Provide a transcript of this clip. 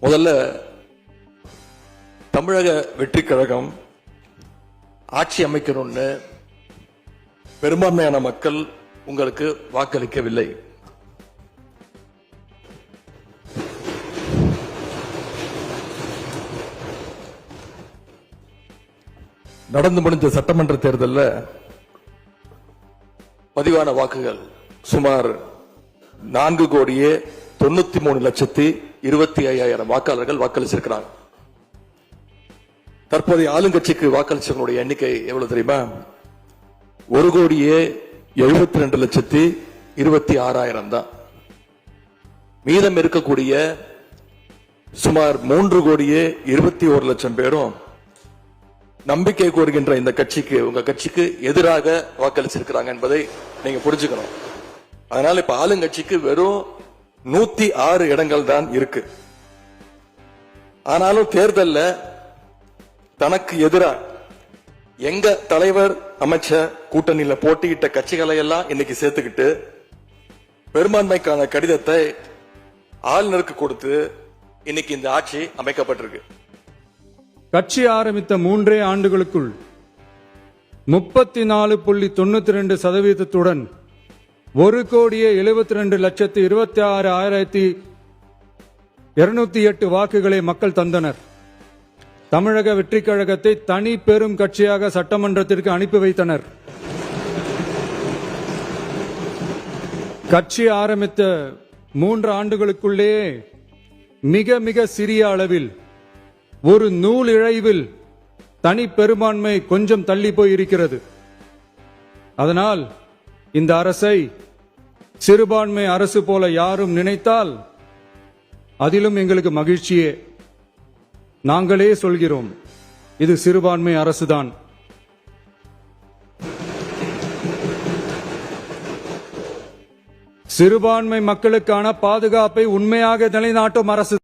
முதல்ல தமிழக வெற்றி கழகம் ஆட்சி அமைக்கணும்னு பெரும்பான்மையான மக்கள் உங்களுக்கு வாக்களிக்கவில்லை. நடந்து முடிஞ்ச சட்டமன்ற தேர்தலில் பதிவான வாக்குகள் சுமார் 4,93,25,000 வாக்காளர்கள் வாக்களிச்சிருக்கிறாங்க. தற்போதைய ஆளுங்கட்சிக்கு வாக்களிச்சவங்களுடைய எண்ணிக்கை எவ்வளவு தெரியுமா? 1,72,26,000 தான். மீதம் இருக்கக்கூடிய சுமார் 3,21,00,000 பேரும் நம்பிக்கை கோருகின்ற இந்த கட்சிக்கு, உங்க கட்சிக்கு எதிராக வாக்களிச்சிருக்கிறாங்க என்பதை நீங்க புரிஞ்சுக்கணும். அதனால இப்ப ஆளுங்கட்சிக்கு வெறும் 106 இடங்கள் தான் இருக்கு. ஆனாலும் தேர்தல்ல தனக்கு எதிராக எங்க தலைவர் அமைச்ச கூட்டணியில போட்டியிட்ட கட்சிகளை எல்லாம் இன்னைக்கு சேர்த்துக்கிட்டு பெரும்பான்மைக்கான கடிதத்தை ஆளுநருக்கு கொடுத்து இன்னைக்கு இந்த ஆட்சி அமைக்கப்பட்டிருக்கு. கட்சி ஆரம்பித்த 3 ஆண்டுகளுக்குள் 34.92% 1,72,26,208 வாக்குகளை மக்கள் தந்தனர். தமிழக வெற்றிக் கழகத்தை தனி பெரும் கட்சியாக சட்டமன்றத்திற்கு அனுப்பி வைத்தனர். கட்சி ஆரம்பித்த 3 ஆண்டுகளுக்குள்ளே மிக மிக சிறிய அளவில் ஒரு நூல் இழைவில் தனி பெரும்பான்மை கொஞ்சம் தள்ளி போயிருக்கிறது. அதனால் இந்த அரசை சிறுபான்மை அரசு போல யாரும் நினைத்தால் அதிலும் எங்களுக்கு மகிழ்ச்சியே. நாங்களே சொல்கிறோம், இது சிறுபான்மை அரசுதான். சிறுபான்மை மக்களுக்கான பாதுகாப்பை உண்மையாக நிலைநாட்டும் அரசு.